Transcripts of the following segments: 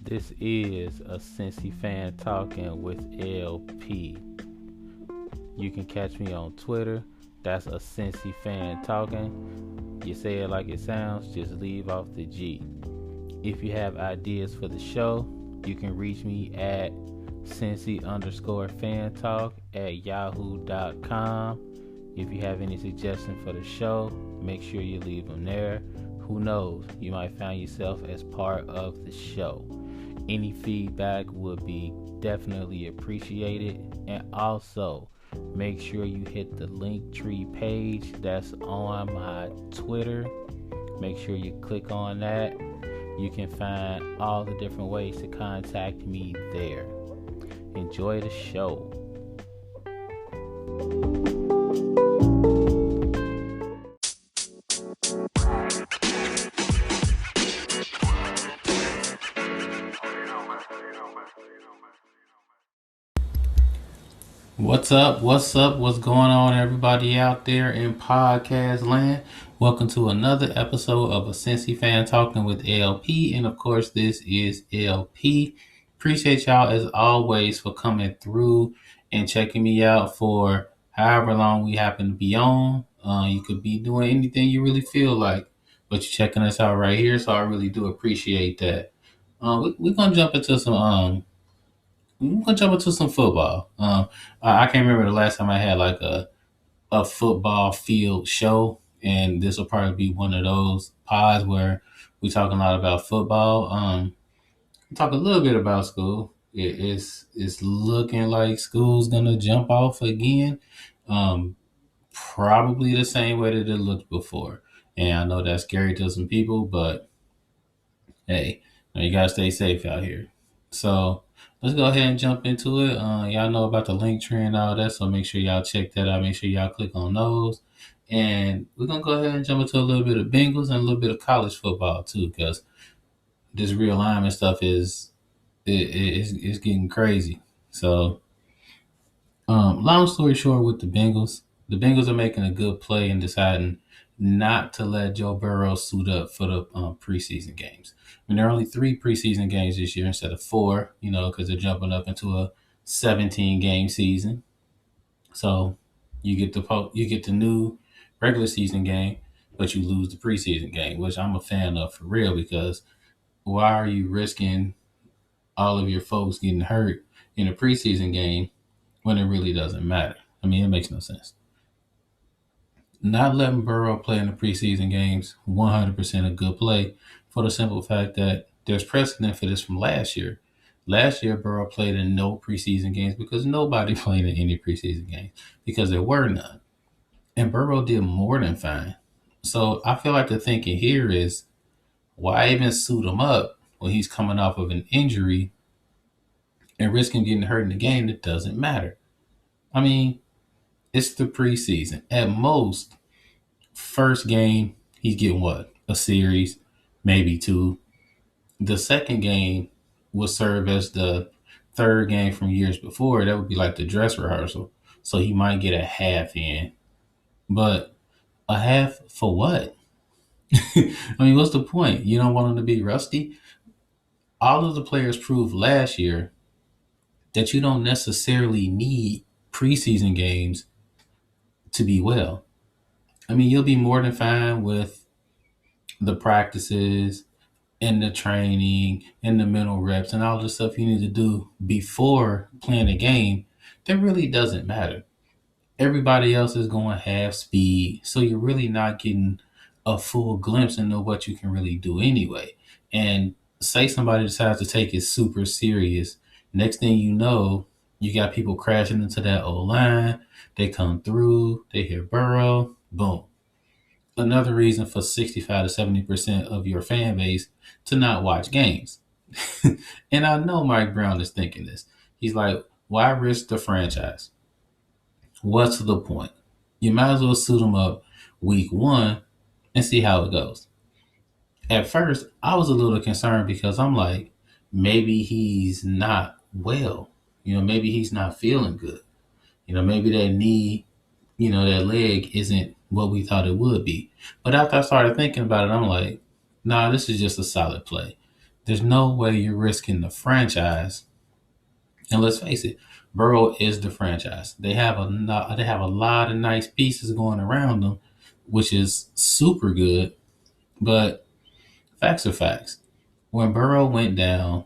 This is a Cincy fan talking with LP. You can catch me on Twitter. That's a Cincy fan talking. You say it like it sounds, just leave off the G. If you have ideas for the show, you can reach me at Cincy_fan talk at yahoo.com. If you have any suggestions for the show, make sure you leave them there. Who knows, you might find yourself as part of the show. Any feedback would be definitely appreciated. And also, make sure you hit the Linktree page that's on my Twitter. Make sure you click on that. You can find all the different ways to contact me there. Enjoy the show. What's up? What's up? What's going on, everybody out there in podcast land? Welcome to another episode of a Cincy fan talking with LP, and of course, this is LP. Appreciate y'all as always for coming through and checking me out for however long we happen to be on. You could be doing anything you really feel like, but you're checking us out right here, so I really do appreciate that. We're gonna jump into some football. I can't remember the last time I had like a football field show, and this will probably be one of those pods where we talk a lot about football. Talk a little bit about school. It's looking like school's gonna jump off again. Probably the same way that it looked before. And I know that's scary to some people, but hey, you gotta stay safe out here. So let's go ahead and jump into it. Y'all know about the link tree and all that, so make sure y'all check that out. Make sure y'all click on those. And we're gonna go ahead and jump into a little bit of Bengals and a little bit of college football too, because this realignment stuff is getting crazy. So, long story short, with the Bengals are making a good play and deciding not to let Joe Burrow suit up for the preseason games. I mean, there are only 3 preseason games this year instead of 4, because they're jumping up into a 17 game season. So you get the new regular season game, but you lose the preseason game, which I'm a fan of for real, because why are you risking all of your folks getting hurt in a preseason game when it really doesn't matter? I mean, it makes no sense. Not letting Burrow play in the preseason games, 100% a good play, for the simple fact that there's precedent for this from last year. Last year, Burrow played in no preseason games because nobody played in any preseason games because there were none. And Burrow did more than fine. So I feel like the thinking here is, why even suit him up when he's coming off of an injury and risking getting hurt in the game that doesn't matter? I mean, it's the preseason. At most, first game, he's getting what? A series, maybe 2. The second game will serve as the third game from years before. That would be like the dress rehearsal. So he might get a half in. But a half for what? I mean, what's the point? You don't want him to be rusty? All of the players proved last year that you don't necessarily need preseason games to be well. I mean, you'll be more than fine with the practices and the training and the mental reps and all the stuff you need to do before playing a game. That really doesn't matter. Everybody else is going half speed, so you're really not getting a full glimpse into what you can really do anyway. And say somebody decides to take it super serious, next thing you know, you got people crashing into that old line. They come through, they hit Burrow, boom. Another reason for 65 to 70% of your fan base to not watch games. And I know Mike Brown is thinking this. He's like, why risk the franchise? What's the point? You might as well suit him up week 1 and see how it goes. At first, I was a little concerned because I'm like, maybe he's not well. Maybe he's not feeling good. Maybe that knee, that leg isn't what we thought it would be. But after I started thinking about it, I'm like, nah, this is just a solid play. There's no way you're risking the franchise. And let's face it, Burrow is the franchise. They have a lot of nice pieces going around them, which is super good. But facts are facts. When Burrow went down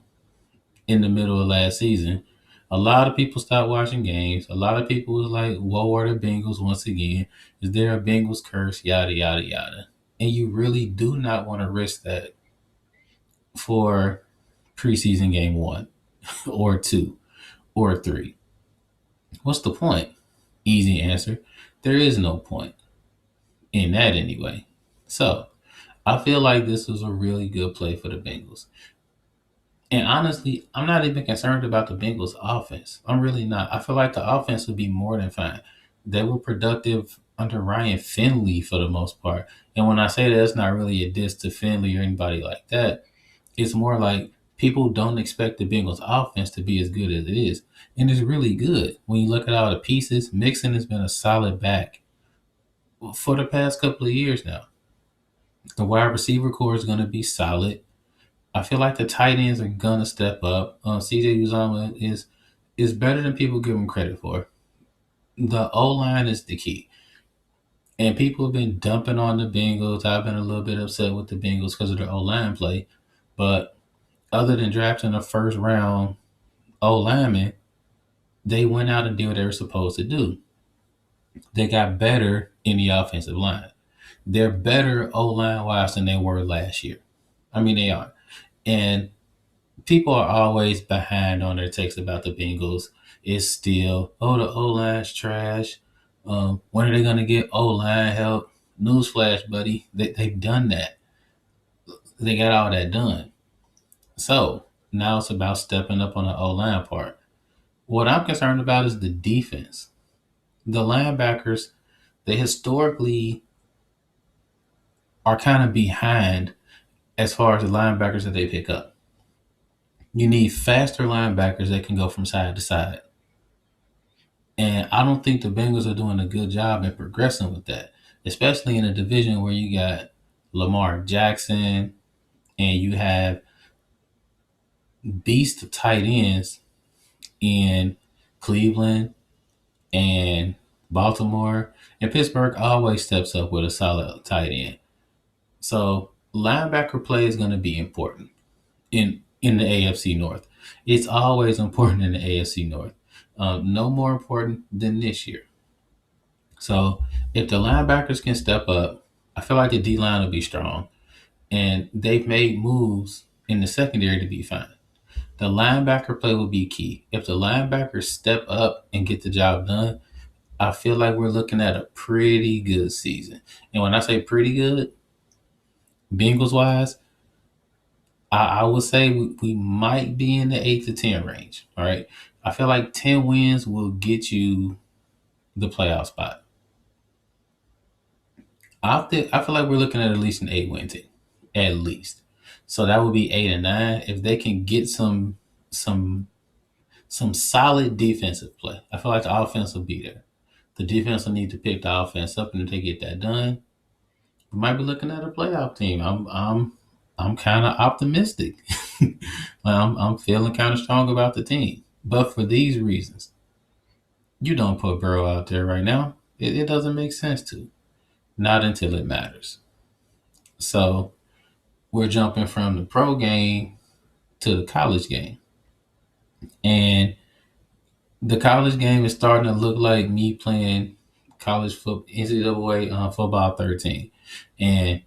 in the middle of last season, a lot of people stopped watching games. A lot of people was like, "Woe are the Bengals once again? Is there a Bengals curse?" Yada yada yada. And you really do not want to risk that for preseason game one or two or three. What's the point? Easy answer. There is no point in that anyway. So I feel like this was a really good play for the Bengals. And honestly, I'm not even concerned about the Bengals offense. I'm really not. I feel like the offense would be more than fine. They were productive under Ryan Finley for the most part. And when I say that, it's not really a diss to Finley or anybody like that. It's more like people don't expect the Bengals offense to be as good as it is. And it's really good. When you look at all the pieces, Mixon has been a solid back for the past couple of years now. The wide receiver core is going to be solid. I feel like the tight ends are gonna step up. CJ Uzama is better than people give him credit for. The O line is the key, and people have been dumping on the Bengals. I've been a little bit upset with the Bengals because of their O line play, but other than drafting a first round O lineman, they went out and did what they were supposed to do. They got better in the offensive line. They're better O line wise than they were last year. I mean, they are, and people are always behind on their takes about the Bengals. It's still, oh, the O line's trash. When are they going to get O line help? Newsflash, buddy. They've done that. They got all that done. So now it's about stepping up on the O line part. What I'm concerned about is the defense. The linebackers, they historically are kind of behind as far as the linebackers that they pick up. You need faster linebackers that can go from side to side. And I don't think the Bengals are doing a good job in progressing with that, especially in a division where you got Lamar Jackson and you have beast tight ends in Cleveland and Baltimore. And Pittsburgh always steps up with a solid tight end. So linebacker play is going to be important in the AFC North. It's always important in the AFC North. No more important than this year. So if the linebackers can step up, I feel like the D line will be strong. And they've made moves in the secondary to be fine. The linebacker play will be key. If the linebackers step up and get the job done, I feel like we're looking at a pretty good season. And when I say pretty good, Bengals wise, I would say we might be in the 8 to 10 range. All right. I feel like 10 wins will get you the playoff spot. I feel like we're looking at least an 8 win team, at least. So that would be 8 and 9. If they can get some some solid defensive play, I feel like the offense will be there. The defense will need to pick the offense up, and if they get that done, we might be looking at a playoff team. I'm kind of optimistic. I'm feeling kind of strong about the team, but for these reasons, you don't put Burrow out there right now. It doesn't make sense to, not until it matters. So we're jumping from the pro game to the college game. And the college game is starting to look like me playing college football, NCAA football 13. And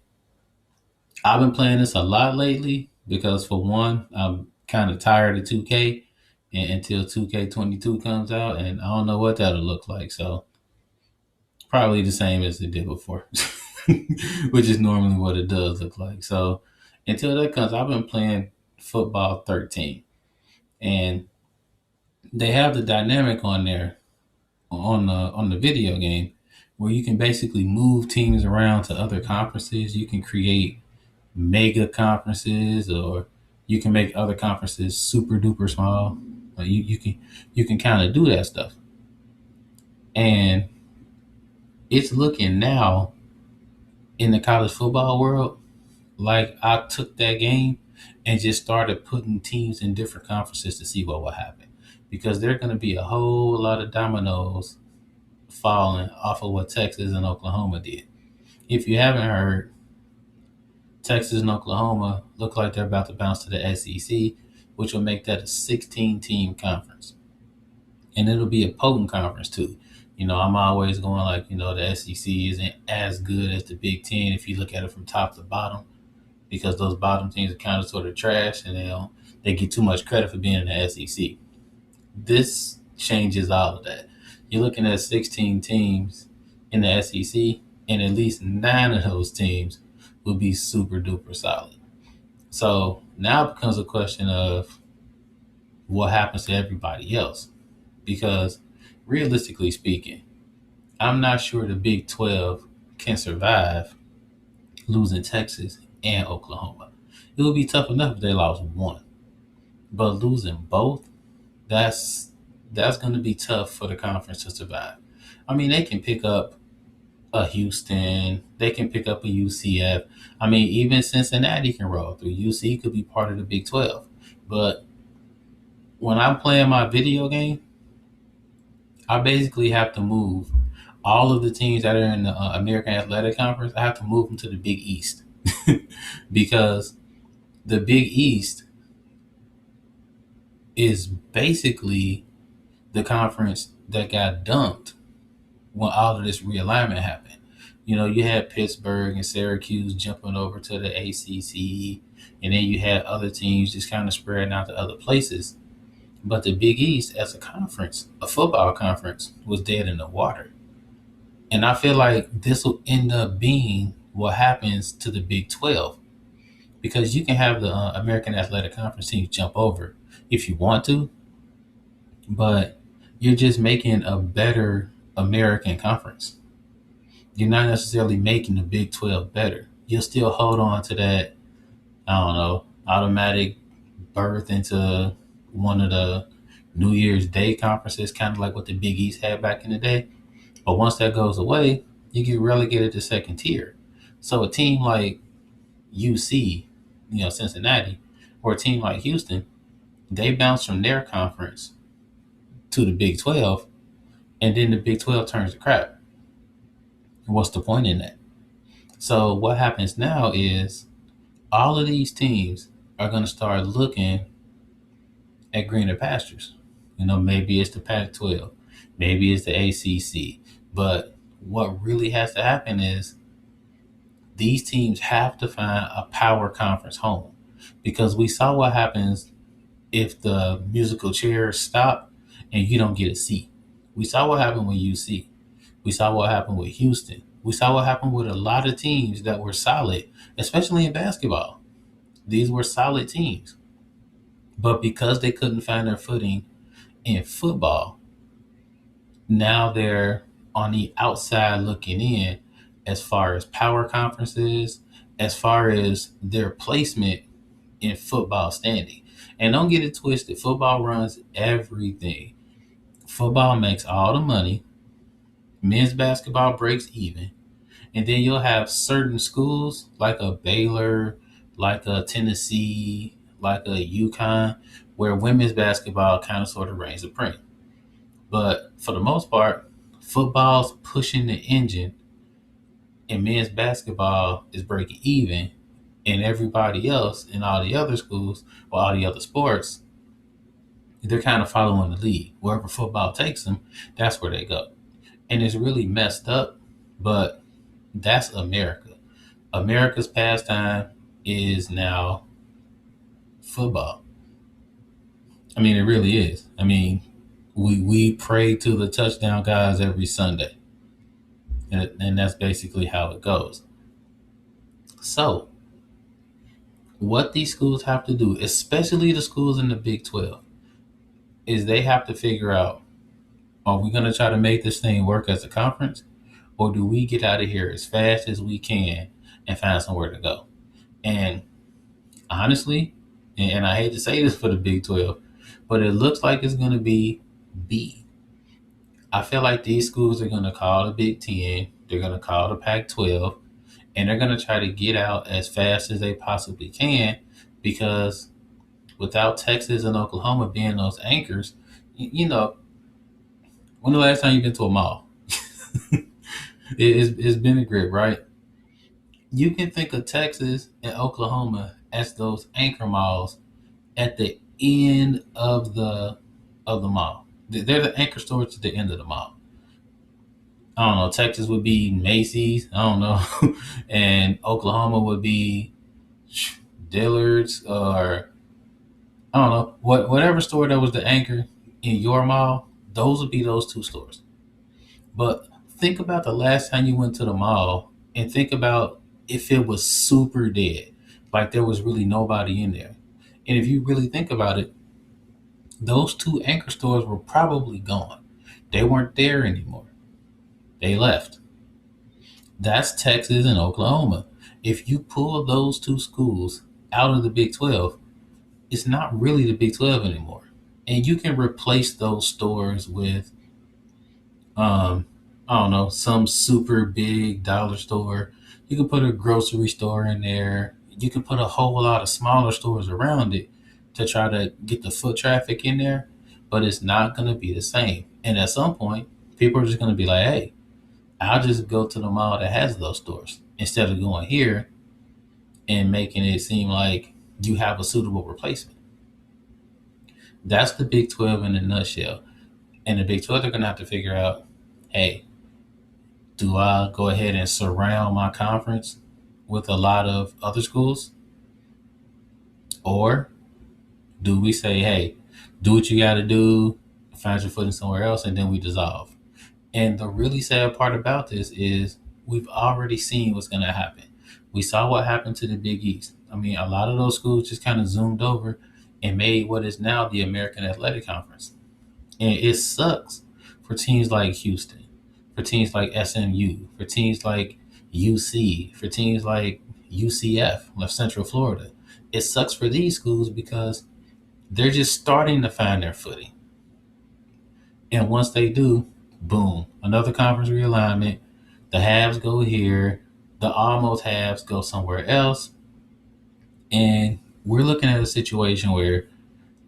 I've been playing this a lot lately because, for one, I'm kind of tired of 2K and, until 2K22 comes out, and I don't know what that'll look like. So probably the same as it did before, which is normally what it does look like. So until that comes, I've been playing football 13, and they have the dynamic on there on the video game where you can basically move teams around to other conferences. You can create mega conferences, or you can make other conferences super duper small. You can kind of do that stuff, and it's looking now in the college football world like I took that game and just started putting teams in different conferences to see what will happen. Because there are going to be a whole lot of dominoes falling off of what Texas and Oklahoma did. If you haven't heard, Texas and Oklahoma look like they're about to bounce to the SEC, which will make that a 16 team conference. And it'll be a potent conference too. I'm always going like, the SEC isn't as good as the Big Ten if you look at it from top to bottom, because those bottom teams are kind of sort of trash and they get too much credit for being in the SEC. This changes all of that. You're looking at 16 teams in the SEC, and at least 9 of those teams will be super duper solid. So now it becomes a question of what happens to everybody else. Because realistically speaking, I'm not sure the Big 12 can survive losing Texas and Oklahoma. It would be tough enough if they lost one, but losing both, that's going to be tough for the conference to survive. I mean, they can pick up a Houston, they can pick up a UCF. I mean, even Cincinnati can roll through. UC could be part of the Big 12. But when I'm playing my video game, I basically have to move all of the teams that are in the American Athletic Conference. I have to move them to the Big East because the Big East is basically the conference that got dumped when all of this realignment happened. You had Pittsburgh and Syracuse jumping over to the ACC, and then you had other teams just kind of spreading out to other places. But the Big East as a conference, a football conference, was dead in the water. And I feel like this will end up being what happens to the Big 12. Because you can have the American Athletic Conference teams jump over if you want to, but you're just making a better American conference. You're not necessarily making the Big 12 better. You'll still hold on to that, I don't know, automatic berth into one of the New Year's Day conferences, kind of like what the Big East had back in the day. But once that goes away, you get relegated to second tier. So a team like UC, Cincinnati, or a team like Houston, they bounce from their conference to the Big 12, and then the Big 12 turns to crap. What's the point in that? So what happens now is all of these teams are going to start looking at greener pastures. Maybe it's the Pac-12, maybe it's the ACC, but what really has to happen is these teams have to find a power conference home, because we saw what happens if the musical chairs stop and you don't get a seat. We saw what happened with UC. We saw what happened with Houston. We saw what happened with a lot of teams that were solid, especially in basketball. These were solid teams. But because they couldn't find their footing in football, now they're on the outside looking in as far as power conferences, as far as their placement in football standing. And don't get it twisted, football runs everything. Football makes all the money. Men's basketball breaks even. And then you'll have certain schools like a Baylor, like a Tennessee, like a UConn, where women's basketball kind of sort of reigns supreme. But for the most part, football's pushing the engine and men's basketball is breaking even, and everybody else in all the other schools or all the other sports, they're kind of following the lead. Wherever football takes them, that's where they go. And it's really messed up, but that's America. America's pastime is now football. I mean, it really is. I mean, we pray to the touchdown guys every Sunday. And that's basically how it goes. So, what these schools have to do, especially the schools in the Big 12, is they have to figure out, are we going to try to make this thing work as a conference? Or do we get out of here as fast as we can and find somewhere to go? And honestly, and I hate to say this for the Big 12, but it looks like it's going to be B. I feel like these schools are going to call the Big 10, they're going to call the Pac-12, and they're going to try to get out as fast as they possibly can because without Texas and Oklahoma being those anchors, when the last time you've been to a mall? It's been a grip, right? You can think of Texas and Oklahoma as those anchor malls at the end of the mall. They're the anchor stores at the end of the mall. I don't know. Texas would be Macy's. I don't know, and Oklahoma would be Dillard's, or I don't know, whatever store that was the anchor in your mall. Those would be those two stores. But think about the last time you went to the mall, and think about if it was super dead, like there was really nobody in there. And if you really think about it, those two anchor stores were probably gone. They weren't there anymore. They left. That's Texas and Oklahoma. If you pull those two schools out of the Big 12, it's not really the Big 12 anymore. And you can replace those stores with, I don't know, some super big dollar store. You can put a grocery store in there. You can put a whole lot of smaller stores around it to try to get the foot traffic in there, but it's not going to be the same. And at some point, people are just going to be like, hey, I'll just go to the mall that has those stores instead of going here and making it seem like you have a suitable replacement. That's the Big 12 in a nutshell. And the Big 12, they're going to have to figure out, hey, do I go ahead and surround my conference with a lot of other schools? Or do we say, hey, do what you got to do, find your footing somewhere else, and then we dissolve? And the really sad part about this is we've already seen what's going to happen. We saw what happened to the Big East. I mean, a lot of those schools just kind of zoomed over and made what is now the American Athletic Conference. And it sucks for teams like Houston, for teams like SMU, for teams like UC, for teams like UCF, left Central Florida. It sucks for these schools because they're just starting to find their footing. And once they do, boom, another conference realignment. The halves go here, the almost halves go somewhere else. And we're looking at a situation where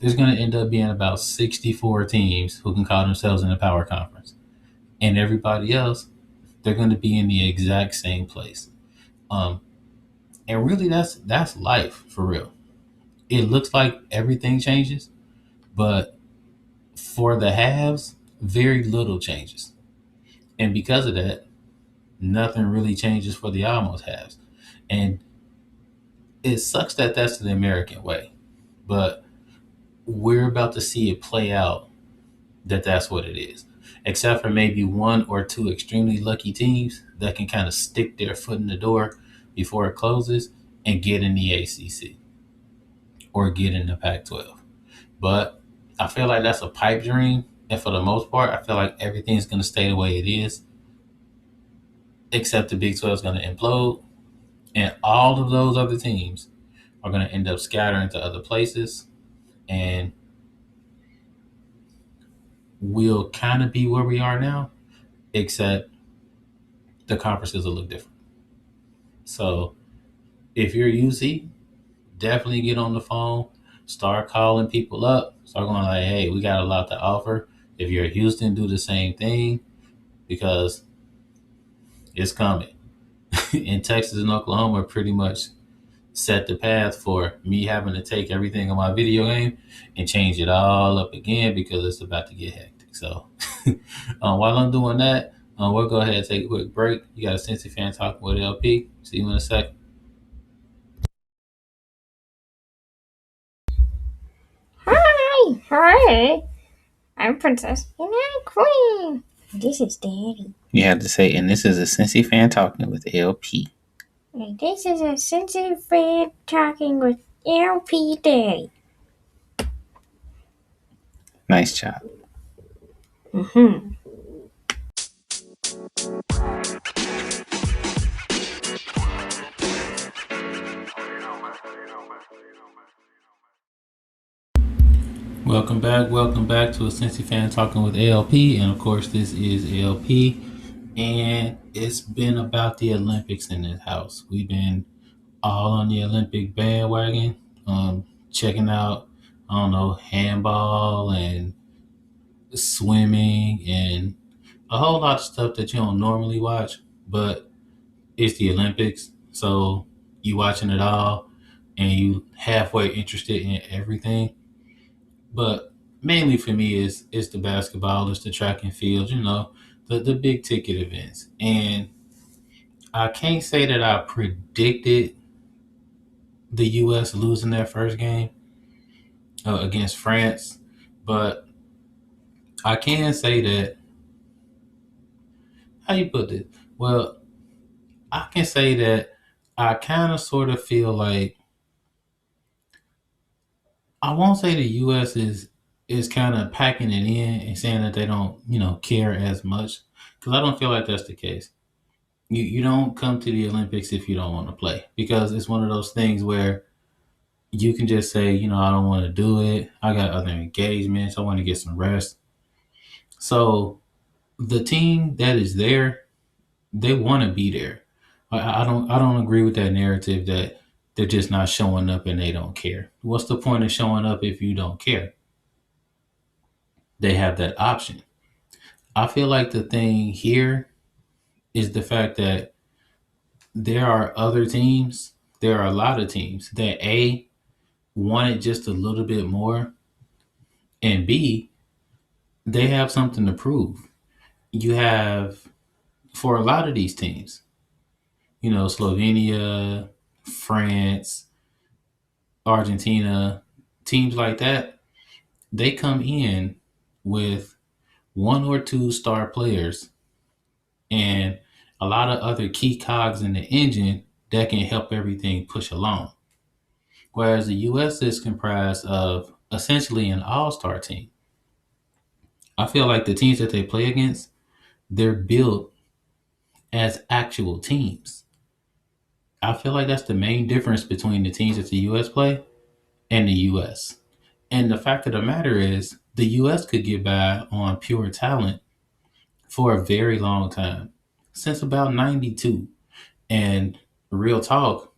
there's going to end up being about 64 teams who can call themselves in the power conference. And everybody else, they're going to be in the exact same place. Um, and really, that's life for real. It looks like everything changes, but for the halves, very little changes. And because of that, nothing really changes for the almost halves. And it sucks that that's the American way, but we're about to see it play out that that's what it is. Except for maybe one or two extremely lucky teams that can kind of stick their foot in the door before it closes and get in the ACC or get in the Pac 12. But I feel like that's a pipe dream. And for the most part, I feel like everything's going to stay the way it is, except the Big 12 is going to implode. And all of those other teams are going to end up scattering to other places. And we'll kind of be where we are now, except the conferences will look different. So if you're UC, definitely get on the phone, start calling people up, start going like, hey, we got a lot to offer. If you're Houston, do the same thing because it's coming. In Texas and Oklahoma pretty much set the path for me having to take everything on my video game and change it all up again because it's about to get hectic. So while I'm doing that, we'll go ahead and take a quick break. You got a Cincy fan talking with LP. See you in a second. Hi, I'm Princess and I'm Queen. This is Daddy. You have to say, and this is a Cincy fan talking with LP. And this is a sensitive fan talking with LP Daddy. Nice job. Mm-hmm. Welcome back to a Cincy fan talking with ALP, and of course this is ALP, and it's been about the Olympics in this house. We've been all on the Olympic bandwagon. checking out, I don't know, handball and swimming and a whole lot of stuff that you don't normally watch, but it's the Olympics. So you watching it all and you halfway interested in everything. But mainly for me is the basketball, it's the track and field, the big ticket events. And I can't say that I predicted the US losing their first game against France, but I can say that, how you put it? Well, I can say that I kind of sort of feel like, I won't say the US is kind of packing it in and saying that they don't, care as much, because I don't feel like that's the case. You don't come to the Olympics if you don't want to play, because it's one of those things where you can just say, I don't want to do it. I got other engagements. I want to get some rest. So the team that is there, they want to be there. I don't agree with that narrative that they're just not showing up and they don't care. What's the point of showing up if you don't care? They have that option. I feel like the thing here is the fact that there are other teams, there are a lot of teams that A, want it just a little bit more, and B, they have something to prove. You have, for a lot of these teams, Slovenia, France, Argentina, teams like that, they come in with one or two star players and a lot of other key cogs in the engine that can help everything push along. Whereas the US is comprised of essentially an all star team. I feel like the teams that they play against, they're built as actual teams. I feel like that's the main difference between the teams that the US play and the US. And the fact of the matter is, the US could get by on pure talent for a very long time, since about 92. And real talk,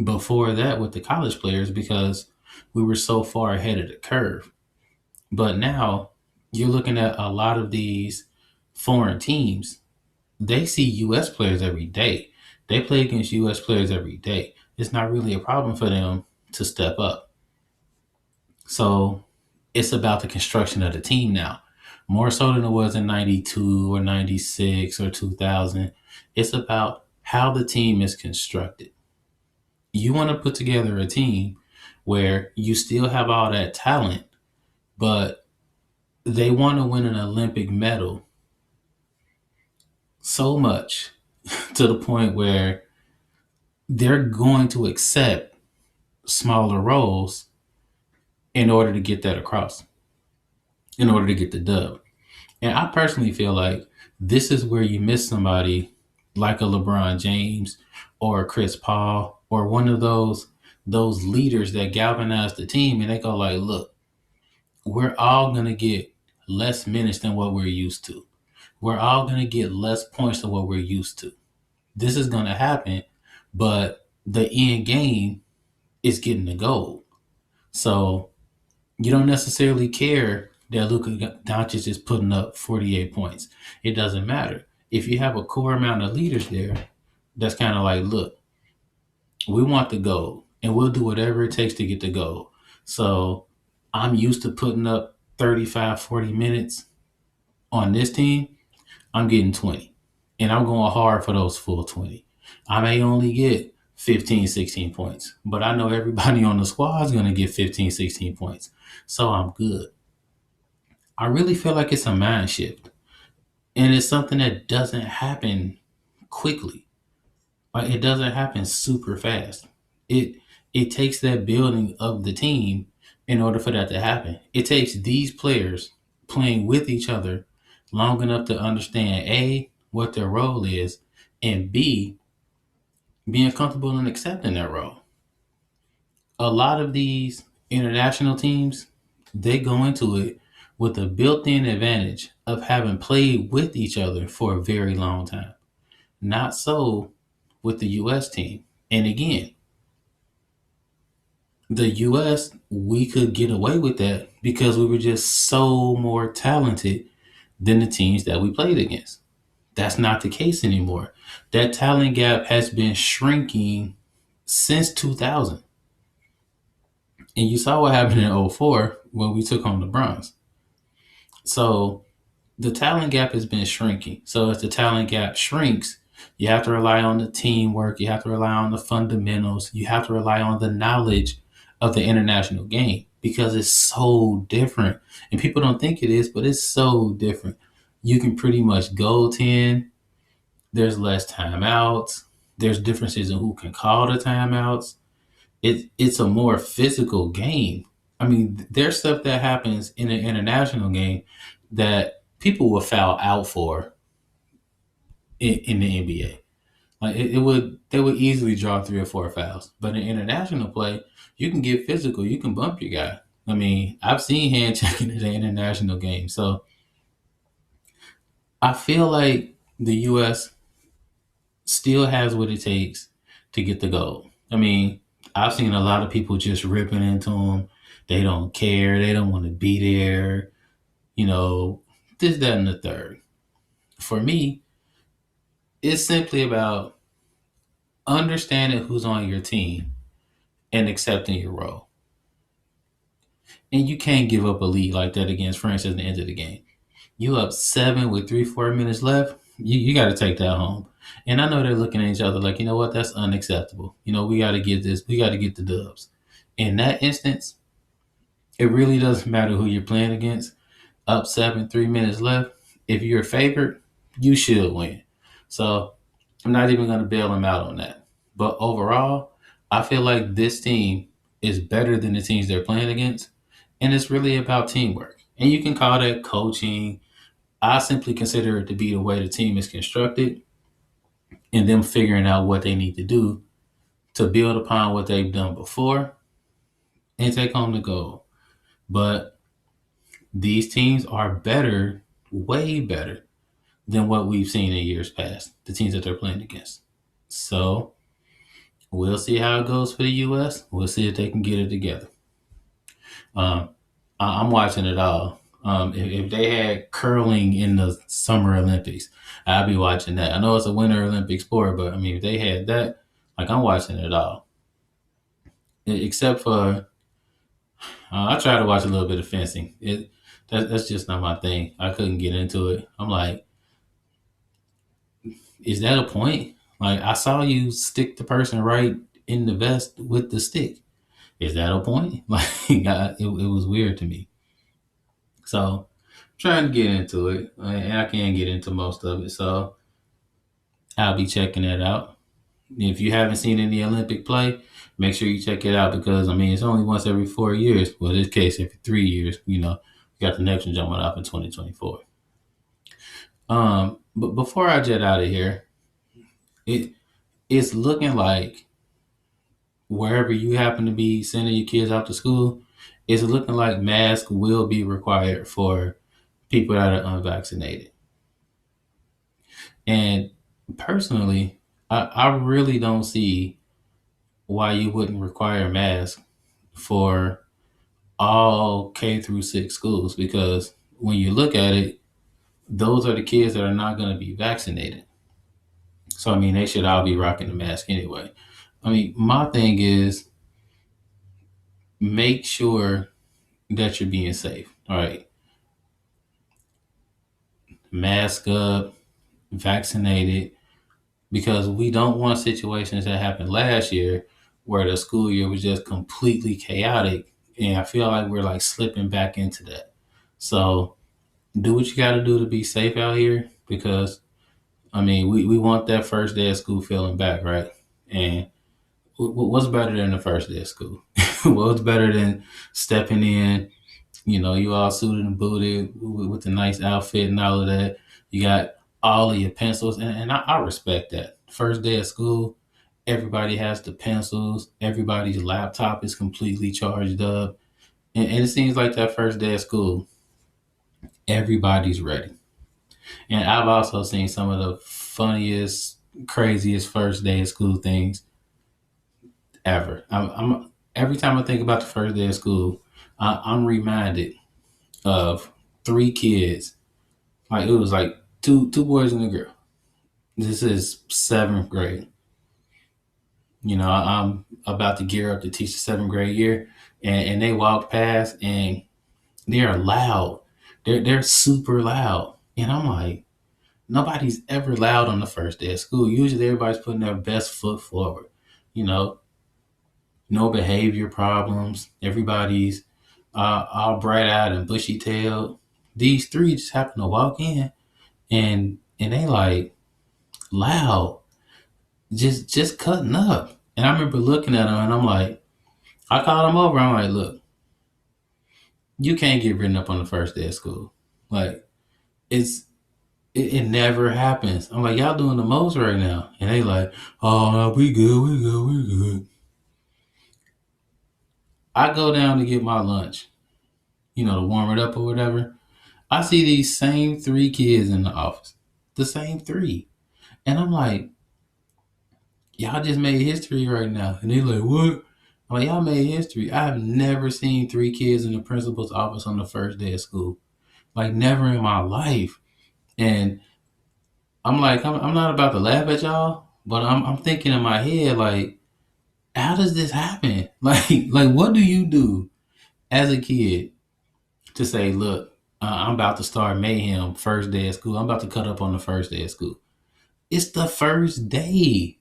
before that with the college players, because we were so far ahead of the curve. But now you're looking at a lot of these foreign teams. They see US players every day. They play against US players every day. It's not really a problem for them to step up. So it's about the construction of the team now. More so than it was in 92 or 96 or 2000. It's about how the team is constructed. You want to put together a team where you still have all that talent, but they want to win an Olympic medal so much to the point where they're going to accept smaller roles in order to get that across, in order to get the dub. And I personally feel like this is where you miss somebody like a LeBron James or a Chris Paul or one of those leaders that galvanize the team, and they go like, look, we're all gonna get less minutes than what we're used to. We're all gonna get less points than what we're used to. This is gonna happen, but the end game is getting the goal. So you don't necessarily care that Luka Doncic is putting up 48 points. It doesn't matter. If you have a core amount of leaders there, that's kind of like, look, we want the goal and we'll do whatever it takes to get the goal. So I'm used to putting up 35, 40 minutes on this team. I'm getting 20 and I'm going hard for those full 20. I may only get 15, 16 points, but I know everybody on the squad is going to get 15, 16 points. So I'm good. I really feel like it's a mind shift, and it's something that doesn't happen quickly. Like, it doesn't happen super fast. It it takes that building of the team in order for that to happen. It takes these players playing with each other long enough to understand A, what their role is, and B, being comfortable in accepting that role. A lot of these international teams, they go into it with a built-in advantage of having played with each other for a very long time. Not so with the US team. And again, The US, we could get away with that because we were just so more talented than the teams that we played against. That's not the case anymore. That talent gap has been shrinking since 2000. And you saw what happened in '04 when we took home the bronze. So the talent gap has been shrinking. So as the talent gap shrinks, you have to rely on the teamwork, you have to rely on the fundamentals, you have to rely on the knowledge of the international game because it's so different. And people don't think it is, but it's so different. You can pretty much go 10, there's less timeouts, there's differences in who can call the timeouts. It's a more physical game. I mean, there's stuff that happens in an international game that people will foul out for in the NBA. Like it would, they would easily draw 3 or 4 fouls. But in international play, you can get physical. You can bump your guy. I mean, I've seen hand checking in an international game. So I feel like the U.S. still has what it takes to get the gold. I mean, I've seen a lot of people just ripping into them. They don't care. They don't want to be there. You know, this, that, and the third. For me, it's simply about understanding who's on your team and accepting your role. And you can't give up a lead like that against France at the end of the game. You up 7 with 3, 4 minutes left. You got to take that home. And I know they're looking at each other like, you know what, that's unacceptable. You know, we got to get this. We got to get the dubs. In that instance, it really doesn't matter who you're playing against. Up 7, 3 minutes left. If you're favored, you should win. So I'm not even going to bail them out on that. But overall, I feel like this team is better than the teams they're playing against. And it's really about teamwork. And you can call that coaching. I simply consider it to be the way the team is constructed and them figuring out what they need to do to build upon what they've done before and take home the goal. But these teams are better, way better than what we've seen in years past, the teams that they're playing against. So we'll see how it goes for the U.S. We'll see if they can get it together. Um, I'm watching it all. If they had curling in the Summer Olympics, I'd be watching that. I know it's a Winter Olympic sport, but I mean, if they had that, like I'm watching it all. Except for, I try to watch a little bit of fencing. That's just not my thing. I couldn't get into it. I'm like, is that a point? Like, I saw you stick the person right in the vest with the stick. Is that a point? Like, it was weird to me. So, trying to get into it, and I can't get into most of it. So, I'll be checking that out. If you haven't seen any Olympic play, make sure you check it out because I mean it's only once every 4 years. Well, in this case, every 3 years. You know, we got the next one jumping up in 2024. But before I jet out of here, it it's looking like wherever you happen to be sending your kids out to school, it's looking like masks will be required for people that are unvaccinated. And personally, I really don't see why you wouldn't require masks for all K through 6 schools because when you look at it, those are the kids that are not going to be vaccinated. So I mean, they should all be rocking the mask anyway. I mean, my thing is make sure that you're being safe. All right, mask up, vaccinated, because we don't want situations that happened last year where the school year was just completely chaotic, and I feel like we're like slipping back into that. So do what you got to do to be safe out here because I mean we want that first day of school feeling back, right? And what's better than the first day of school? What's better than stepping in, you know, you all suited and booted with a nice outfit and all of that. You got all of your pencils, and I respect that. First day of school, everybody has the pencils, everybody's laptop is completely charged up. And it seems like that first day of school, everybody's ready. And I've also seen some of the funniest, craziest first day of school things ever. every time I think about the first day of school, I'm reminded of three kids. Like it was like two boys and a girl. This is seventh grade. I'm about to gear up to teach the seventh grade year, and they walk past and they're loud. They're super loud, and I'm like, nobody's ever loud on the first day of school. Usually, everybody's putting their best foot forward. You know, no behavior problems. Everybody's all bright eyed and bushy tailed. These three just happen to walk in, and they like loud, just cutting up. And I remember looking at them, and I'm like, I called them over. I'm like, look, you can't get written up on the first day of school. Like it's it never happens. I'm like, y'all doing the most right now, and they like, oh no, we good, we good, we good. I go down to get my lunch, to warm it up or whatever. I see these same three kids in the office, the same three, and I'm like, y'all just made history right now, and they like, what? I'm like, y'all made history. I've never seen three kids in the principal's office on the first day of school, like never in my life. And I'm like, I'm not about to laugh at y'all, but I'm thinking in my head like, how does this happen? Like what do you do as a kid to say, look, I'm about to start mayhem first day of school. I'm about to cut up on the first day of school. It's the first day.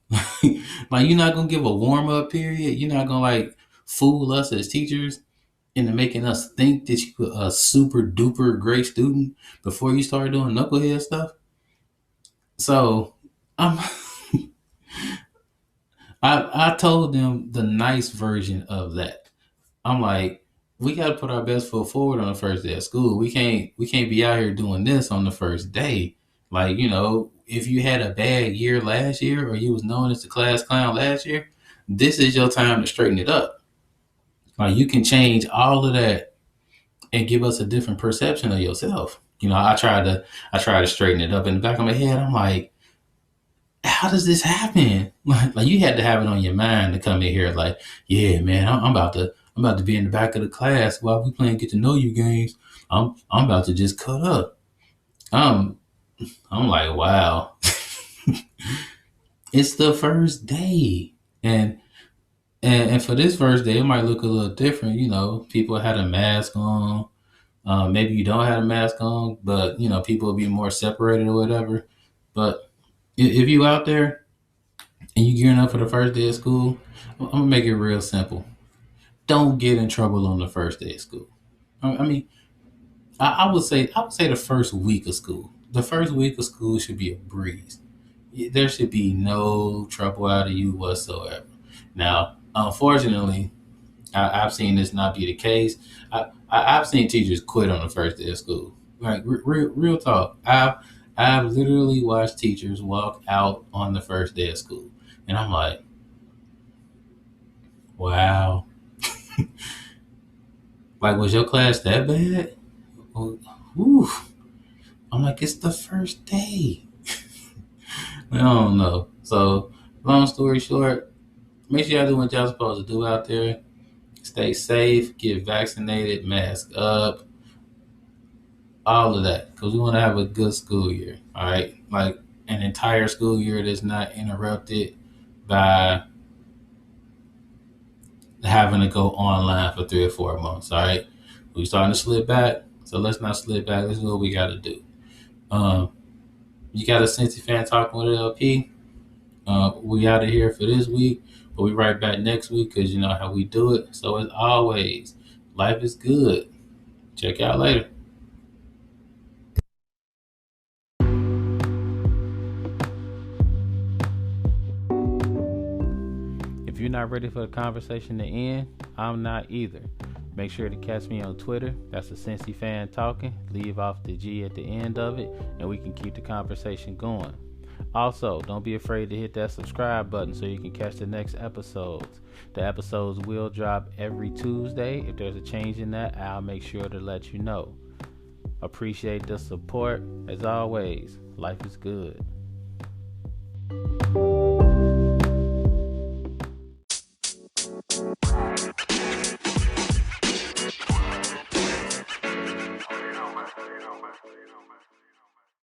Like you're not gonna give a warm up period. You're not gonna like fool us as teachers into making us think that you're a super duper great student before you start doing knucklehead stuff. So I'm I told them the nice version of that. I'm like, we got to put our best foot forward on the first day of school. We can't be out here doing this on the first day. Like if you had a bad year last year or you was known as the class clown last year, this is your time to straighten it up. Like you can change all of that and give us a different perception of yourself. I try to straighten it up in the back of my head. I'm like, how does this happen? Like you had to have it on your mind to come in here. Like, yeah, man, I'm about to be in the back of the class while we playing get to know you games. I'm about to just cut up. I'm I'm like, wow, it's the first day, and for this first day, it might look a little different. People had a mask on. Maybe you don't have a mask on, but people will be more separated or whatever. But if you out there and you gearing up for the first day of school, I'm gonna make it real simple. Don't get in trouble on the first day of school. I mean, I would say the first week of school. The first week of school should be a breeze. There should be no trouble out of you whatsoever. Now, unfortunately, I've seen this not be the case. I've seen teachers quit on the first day of school. Like real talk. I've literally watched teachers walk out on the first day of school, and I'm like, wow. Like, was your class that bad? Well, whew. I'm like, it's the first day. I don't know. So, long story short, make sure y'all do what y'all supposed to do out there. Stay safe, get vaccinated, mask up, all of that. Because we want to have a good school year. All right. Like an entire school year that's not interrupted by having to go online for 3 or 4 months. All right. We're starting to slip back. So let's not slip back. This is what we got to do. Um, you got a Cincy fan talking with LP. We out of here for this week, but we right back next week because you know how we do it. So as always, life is good. Check out later. If you're not ready for the conversation to end, I'm not either. Make sure to catch me on Twitter. That's a Cincy fan talking. Leave off the G at the end of it, and we can keep the conversation going. Also, don't be afraid to hit that subscribe button so you can catch the next episodes. The episodes will drop every Tuesday. If there's a change in that, I'll make sure to let you know. Appreciate the support. As always, life is good.